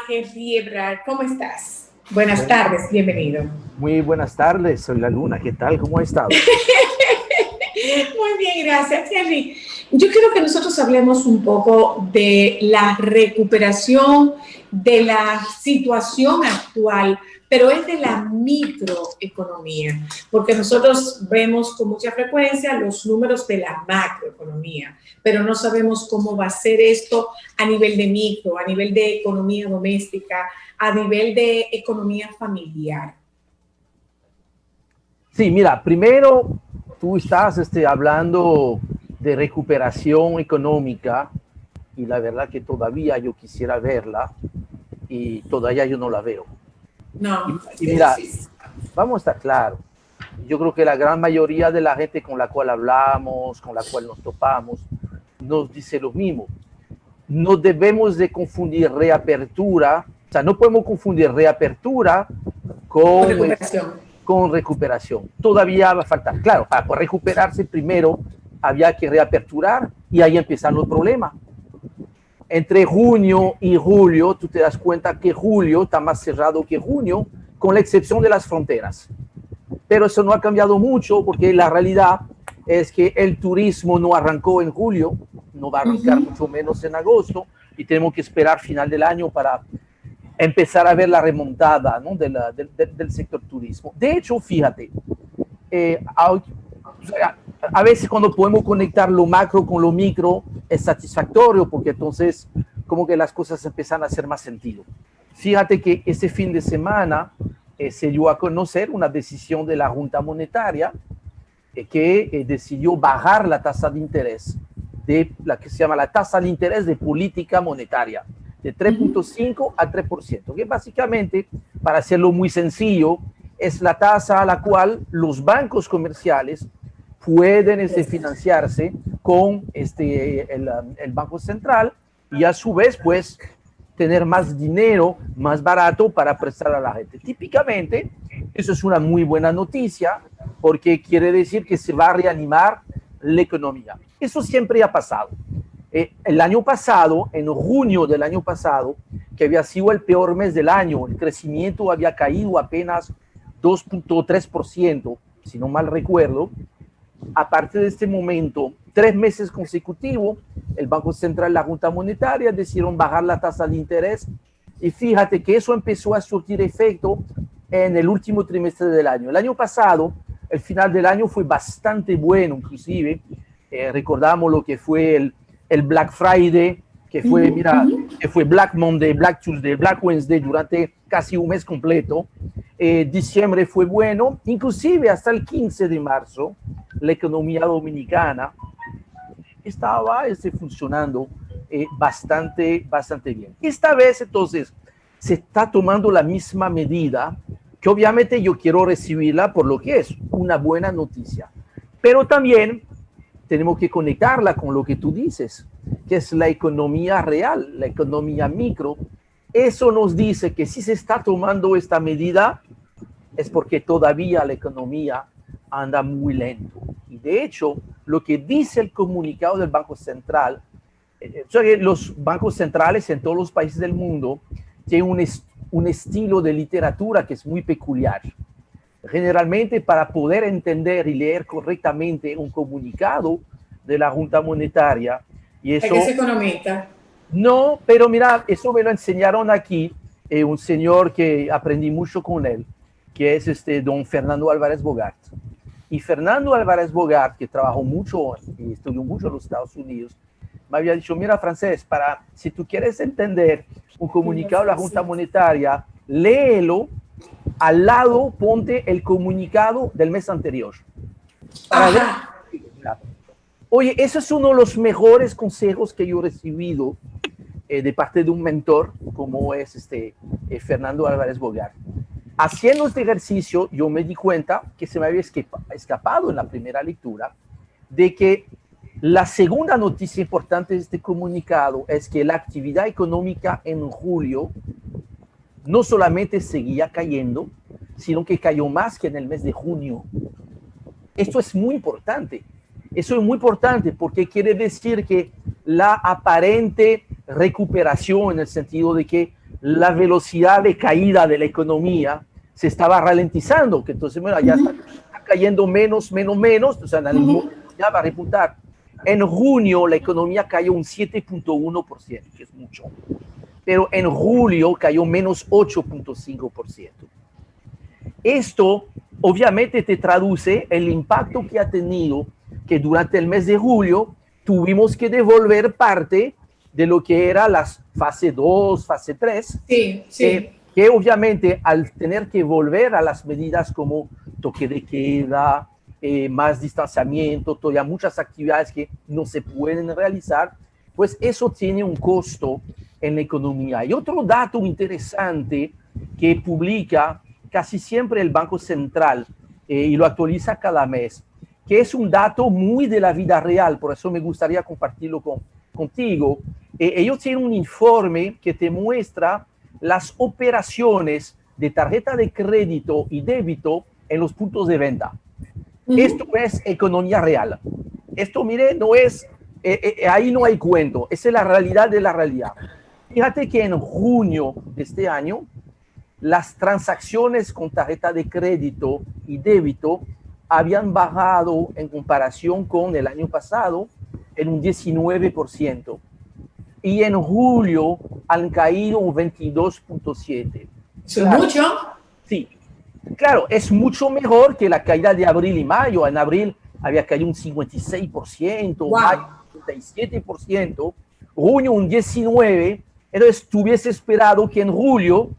Henry Ebrard, ¿cómo estás? Buenas tardes, bienvenido. Muy buenas tardes, soy la Luna, ¿qué tal? ¿Cómo ha estado? Muy bien, gracias, Henry. Yo quiero que nosotros hablemos un poco de la recuperación de la situación actual, pero es de la microeconomía, porque nosotros vemos con mucha frecuencia los números de la macroeconomía, pero no sabemos cómo va a ser esto a nivel de micro, a nivel de economía doméstica, a nivel de economía familiar. Sí, mira, primero tú estás hablando de recuperación económica y la verdad que todavía yo quisiera verla y todavía yo no la veo. No, Y es mira, difícil. vamos a estar claros, yo creo que la gran mayoría de la gente con la cual hablamos, con la cual nos topamos, nos dice lo mismo. No debemos de confundir reapertura, o sea, no podemos confundir reapertura Con con, recuperación. con recuperación. Todavía va a faltar. Claro, para recuperarse primero había que reaperturar y ahí empiezan los problemas. Entre junio y julio, tú te das cuenta que julio está más cerrado que junio, con la excepción de las fronteras. Pero eso no ha cambiado mucho porque la realidad es que el turismo no arrancó en julio, no va a arrancar mucho menos en agosto y tenemos que esperar final del año para empezar a ver la remontada, ¿no? del sector turismo. De hecho, fíjate, a veces cuando podemos conectar lo macro con lo micro es satisfactorio porque entonces como que las cosas empiezan a hacer más sentido. Fíjate que este fin de semana se dio a conocer una decisión de la Junta Monetaria que decidió bajar la tasa de interés de la que se llama la tasa de interés de política monetaria de 3.5 a 3%, que básicamente, para hacerlo muy sencillo, es la tasa a la cual los bancos comerciales pueden financiarse con el Banco Central y a su vez, pues, tener más dinero, más barato para prestar a la gente. Típicamente, eso es una muy buena noticia porque quiere decir que se va a reanimar la economía. Eso siempre ha pasado. El año pasado, en junio del año pasado, que había sido el peor mes del año, el crecimiento había caído apenas 2.3%, si no mal recuerdo. A partir de este momento, 3 meses consecutivos, el Banco Central y la Junta Monetaria decidieron bajar la tasa de interés y fíjate que eso empezó a surtir efecto en el último trimestre del año. El año pasado, el final del año fue bastante bueno, inclusive recordamos lo que fue el Black Friday, que fue, mira, que fue Black Monday, Black Tuesday, Black Wednesday durante casi un mes completo. Diciembre fue bueno, inclusive hasta el 15 de marzo, la economía dominicana estaba funcionando bastante bien. Esta vez, entonces, se está tomando la misma medida, que obviamente yo quiero recibirla por lo que es una buena noticia. Pero también tenemos que conectarla con lo que tú dices, que es la economía real, la economía micro. Eso nos dice que si se está tomando esta medida es porque todavía la economía anda muy lento. Y de hecho, lo que dice el comunicado del Banco Central, los bancos centrales en todos los países del mundo tienen un estilo de literatura que es muy peculiar. Generalmente, para poder entender y leer correctamente un comunicado de la Junta Monetaria, y eso... Hay que ser economista. No, pero mira, eso me lo enseñaron aquí, un señor que aprendí mucho con él, que es don Fernando Álvarez Bogart. Y Fernando Álvarez Bogart, que trabajó mucho y estudió mucho en los Estados Unidos, me había dicho, mira, Francés, si tú quieres entender un comunicado de la Junta Monetaria, léelo, al lado ponte el comunicado del mes anterior. Para ver. Oye, ese es uno de los mejores consejos que yo he recibido de parte de un mentor como es Fernando Álvarez Bogart. Haciendo este ejercicio, yo me di cuenta que se me había escapado en la primera lectura de que la segunda noticia importante de este comunicado es que la actividad económica en julio no solamente seguía cayendo, sino que cayó más que en el mes de junio. Esto es muy importante. Eso es muy importante porque quiere decir que la aparente recuperación, en el sentido de que la velocidad de caída de la economía se estaba ralentizando, que entonces, bueno, ya está cayendo menos, o sea, en algún momento ya va a repuntar. En junio la economía cayó un 7.1%, que es mucho, pero en julio cayó menos 8.5%. Esto obviamente te traduce el impacto que ha tenido que durante el mes de julio tuvimos que devolver parte de lo que era las fase 2, fase 3, Sí, sí. que obviamente al tener que volver a las medidas como toque de queda, más distanciamiento, todavía muchas actividades que no se pueden realizar, pues eso tiene un costo en la economía. Y otro dato interesante que publica casi siempre el Banco Central y lo actualiza cada mes, que es un dato muy de la vida real, por eso me gustaría compartirlo contigo. Ellos tienen un informe que te muestra las operaciones de tarjeta de crédito y débito en los puntos de venta. Esto es economía real. Esto, mire, no es, ahí no hay cuento, esa es la realidad de la realidad. Fíjate que en junio de este año, las transacciones con tarjeta de crédito y débito habían bajado en comparación con el año pasado en un 19%. Y en julio han caído un 22.7%. ¿Eso es mucho? Sí, claro, es mucho mejor que la caída de abril y mayo. En abril había caído un 56%, Wow. mayo un 37%, junio un 19%. Entonces, tú hubieses esperado que en julio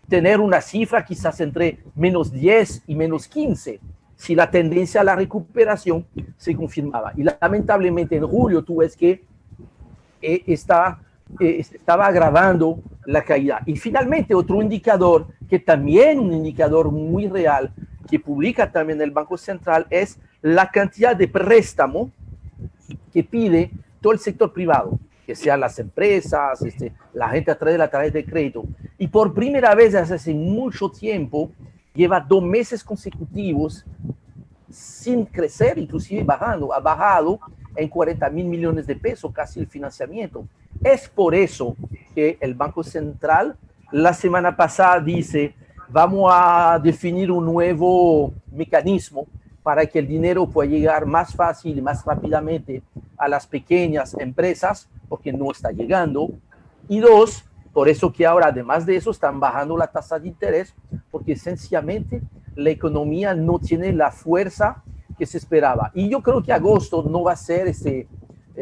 tener una cifra quizás entre menos 10 y menos 15, si la tendencia a la recuperación se confirmaba. Y lamentablemente en julio tú ves que estaba agravando la caída. Y finalmente otro indicador, que también un indicador muy real, que publica también el Banco Central, es la cantidad de préstamo que pide todo el sector privado, que sean las empresas, la gente a través de la tarjeta de crédito. Y por primera vez desde hace mucho tiempo, lleva 2 meses consecutivos sin crecer, inclusive bajando, ha bajado en 40,000 millones de pesos casi el financiamiento. Es por eso que el Banco Central la semana pasada dice, vamos a definir un nuevo mecanismo para que el dinero pueda llegar más fácil y más rápidamente a las pequeñas empresas, porque no está llegando. Y dos, por eso que ahora, además de eso, están bajando la tasa de interés, porque sencillamente la economía no tiene la fuerza que se esperaba. Y yo creo que agosto no va a ser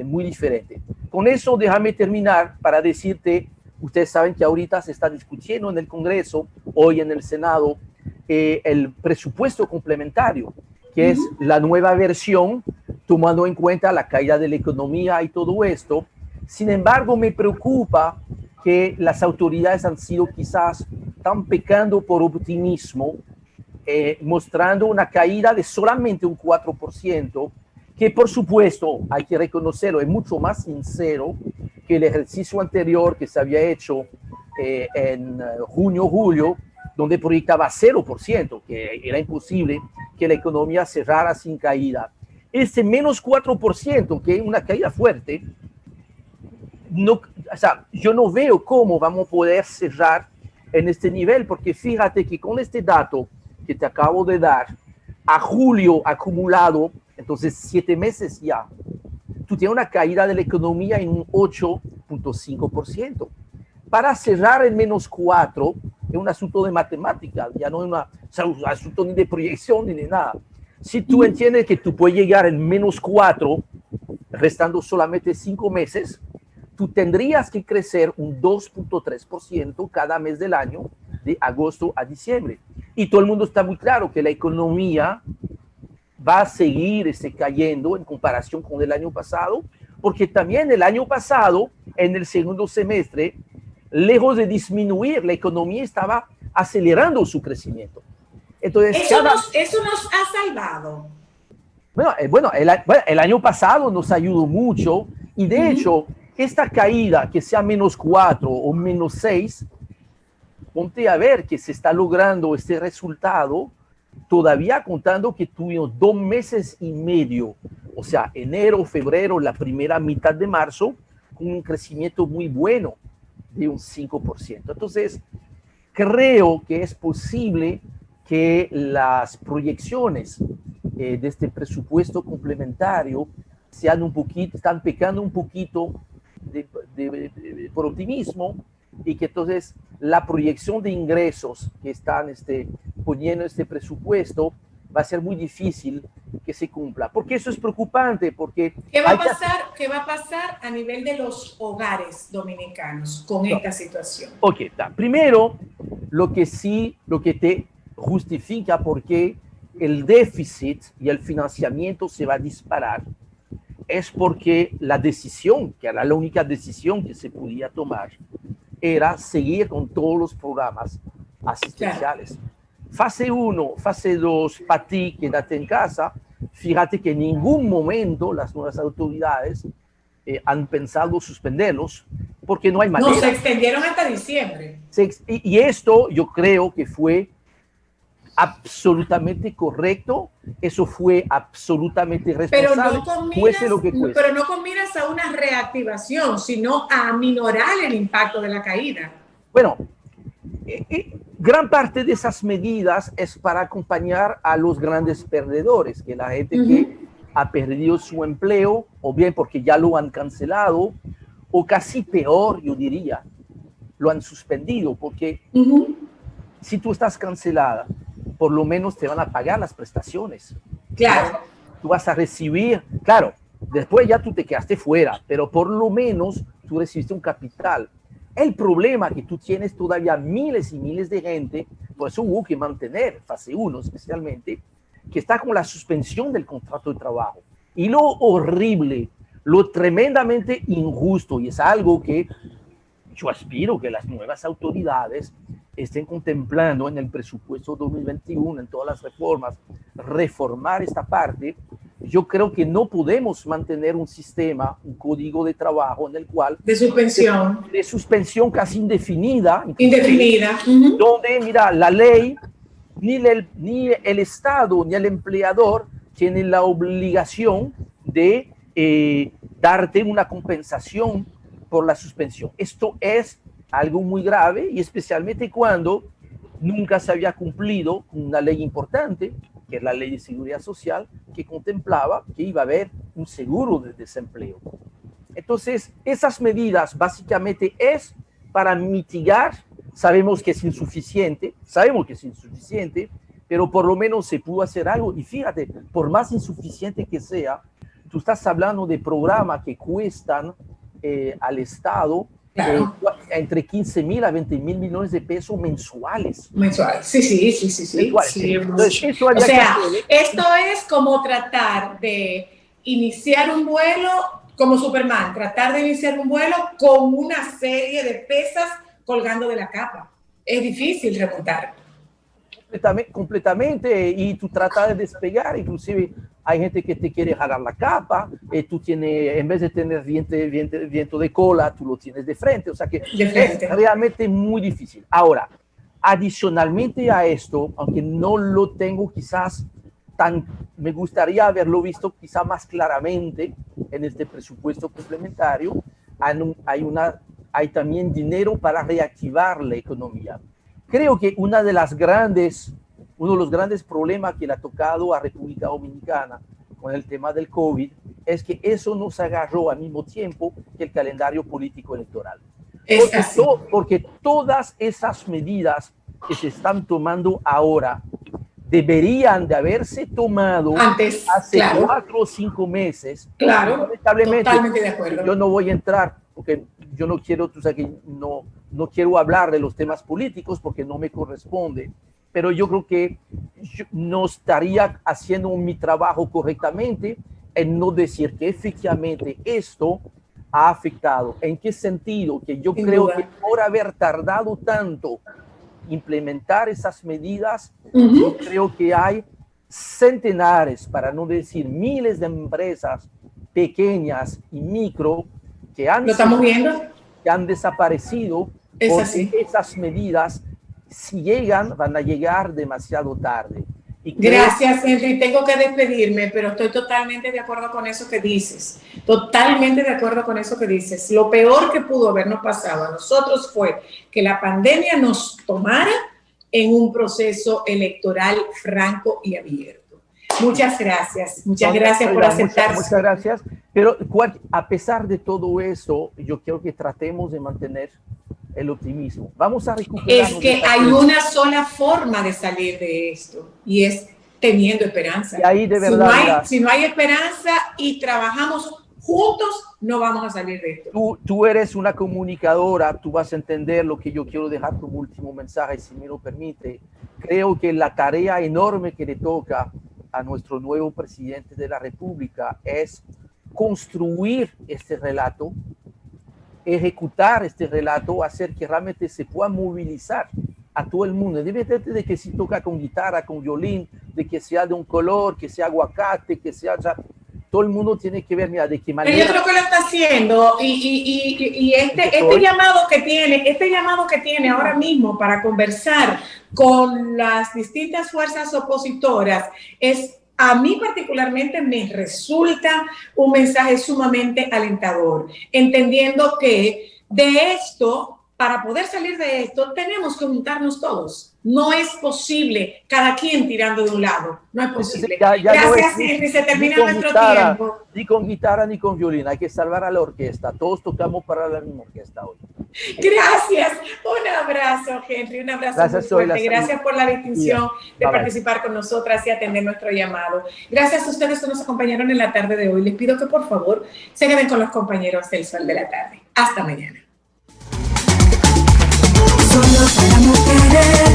muy diferente. Con eso, déjame terminar para decirte, ustedes saben que ahorita se está discutiendo en el Congreso, hoy en el Senado, el presupuesto complementario, que es la nueva versión, tomando en cuenta la caída de la economía y todo esto. Sin embargo, me preocupa que las autoridades han sido quizás tan pecando por optimismo, mostrando una caída de solamente un 4%, que por supuesto, hay que reconocerlo, es mucho más sincero que el ejercicio anterior que se había hecho en junio, julio, donde proyectaba 0%, que era imposible que la economía cerrara sin caída. Ese menos 4%, que es una caída fuerte, no, o sea, yo no veo cómo vamos a poder cerrar en este nivel, porque fíjate que con este dato que te acabo de dar, a julio acumulado, entonces 7 meses ya, tú tienes una caída de la economía en un 8.5%. Para cerrar en menos 4, es un asunto de matemática, ya no es un asunto ni de proyección ni de nada. Si tú entiendes que tú puedes llegar en menos 4, restando solamente 5 meses, tú tendrías que crecer un 2.3% cada mes del año, de agosto a diciembre. Y todo el mundo está muy claro que la economía va a seguir cayendo en comparación con el año pasado, porque también el año pasado, en el segundo semestre, lejos de disminuir, la economía estaba acelerando su crecimiento. Entonces, eso nos ha salvado. Bueno, el año pasado nos ayudó mucho y de hecho, esta caída, que sea menos 4 o menos 6, ponte a ver que se está logrando este resultado todavía contando que tuvimos 2 meses y medio, o sea, enero, febrero, la primera mitad de marzo, con un crecimiento muy bueno. de un 5%. Entonces, creo que es posible que las proyecciones de este presupuesto complementario sean un poquito, están pecando un poquito por optimismo, y que entonces la proyección de ingresos que están poniendo este presupuesto va a ser muy difícil que se cumpla. Porque eso es preocupante, porque... ¿Qué va a pasar a nivel de los hogares dominicanos con esta situación? Ok, primero, lo que te justifica por qué el déficit y el financiamiento se va a disparar es porque la decisión, que era la única decisión que se podía tomar, era seguir con todos los programas asistenciales. Claro. Fase 1, fase 2, para ti, quédate en casa. Fíjate que en ningún momento las nuevas autoridades han pensado suspenderlos, porque no hay manera. No, se extendieron hasta diciembre. Y esto yo creo que fue absolutamente correcto, eso fue absolutamente responsable, pero no con miras a una reactivación, sino a aminorar el impacto de la caída. Bueno, gran parte de esas medidas es para acompañar a los grandes perdedores, que la gente que ha perdido su empleo, o bien porque ya lo han cancelado, o casi peor, yo diría, lo han suspendido, porque si tú estás cancelada, por lo menos te van a pagar las prestaciones. Claro. Tú vas a recibir, claro, después ya tú te quedaste fuera, pero por lo menos tú recibiste un capital. El problema es que tú tienes todavía miles y miles de gente, por eso hubo que mantener fase 1 especialmente, que está con la suspensión del contrato de trabajo. Y lo horrible, lo tremendamente injusto, y es algo que yo aspiro que las nuevas autoridades estén contemplando en el presupuesto 2021, en todas las reformas, reformar esta parte. Yo creo que no podemos mantener un sistema, un código de trabajo en el cual... De suspensión casi indefinida. Indefinida. Donde, mira, la ley, ni el Estado, ni el empleador tienen la obligación de darte una compensación por la suspensión. Esto es algo muy grave, y especialmente cuando nunca se había cumplido una ley importante, que es la Ley de Seguridad Social, que contemplaba que iba a haber un seguro de desempleo. Entonces, esas medidas básicamente es para mitigar. Sabemos que es insuficiente, pero por lo menos se pudo hacer algo. Y fíjate, por más insuficiente que sea, tú estás hablando de programas que cuestan al Estado entre 15.000 a 20.000 millones de pesos mensuales. Sí. Entonces, eso o sea, esto es como tratar de iniciar un vuelo como Superman, tratar de iniciar un vuelo con una serie de pesas colgando de la capa. Es difícil remontar. Completamente, y tú tratas de despegar, inclusive hay gente que te quiere jalar la capa, tú tienes, en vez de tener viento de cola, tú lo tienes de frente, o sea que es realmente muy difícil. Ahora, adicionalmente a esto, aunque no lo tengo quizás me gustaría haberlo visto quizás más claramente en este presupuesto complementario, hay también dinero para reactivar la economía. Creo que uno de los grandes problemas que le ha tocado a República Dominicana con el tema del COVID es que eso nos agarró al mismo tiempo que el calendario político electoral. Porque todas esas medidas que se están tomando ahora deberían de haberse tomado antes, hace 4 o 5 meses. Claro, totalmente de acuerdo. Yo no voy a entrar, porque yo no quiero, tú sabes que no quiero hablar de los temas políticos porque no me corresponde, pero yo creo que yo no estaría haciendo mi trabajo correctamente en no decir que efectivamente esto ha afectado. ¿En qué sentido? Que yo creo que por haber tardado tanto implementar esas medidas, yo creo que hay centenares, para no decir miles de empresas pequeñas y micro que han desaparecido porque esas medidas, si llegan, van a llegar demasiado tarde. Gracias, Henry. Tengo que despedirme, pero estoy totalmente de acuerdo con eso que dices. Totalmente de acuerdo con eso que dices. Lo peor que pudo habernos pasado a nosotros fue que la pandemia nos tomara en un proceso electoral franco y abierto. Muchas gracias. Muchas gracias por aceptar. Muchas gracias. Pero a pesar de todo eso, yo quiero que tratemos de mantener el optimismo. Vamos a recuperar. Es que hay una sola forma de salir de esto y es teniendo esperanza. Y ahí de verdad, si no hay esperanza y trabajamos juntos, no vamos a salir de esto. Tú eres una comunicadora, tú vas a entender lo que yo quiero dejar como último mensaje, si me lo permite. Creo que la tarea enorme que le toca a nuestro nuevo presidente de la República es construir este relato, ejecutar este relato, hacer que realmente se pueda movilizar a todo el mundo. Independientemente de que si toca con guitarra, con violín, de que sea de un color, que sea aguacate, que sea... todo el mundo tiene que ver, mira, de qué manera... Yo creo que lo está haciendo y este llamado que tiene ahora mismo para conversar con las distintas fuerzas opositoras es... A mí particularmente me resulta un mensaje sumamente alentador, entendiendo que de esto, para poder salir de esto, tenemos que juntarnos todos. No es posible cada quien tirando de un lado. No es posible. Gracias, Henry. Se termina nuestro tiempo. Ni con guitarra ni con violín. Hay que salvar a la orquesta. Todos tocamos para la misma orquesta hoy. Gracias. Un abrazo, Henry. Un abrazo muy fuerte. Gracias por la distinción de participar con nosotras y atender nuestro llamado. Gracias a ustedes que nos acompañaron en la tarde de hoy. Les pido que por favor se queden con los compañeros del Sol de la Tarde. Hasta mañana. Solo para mujeres.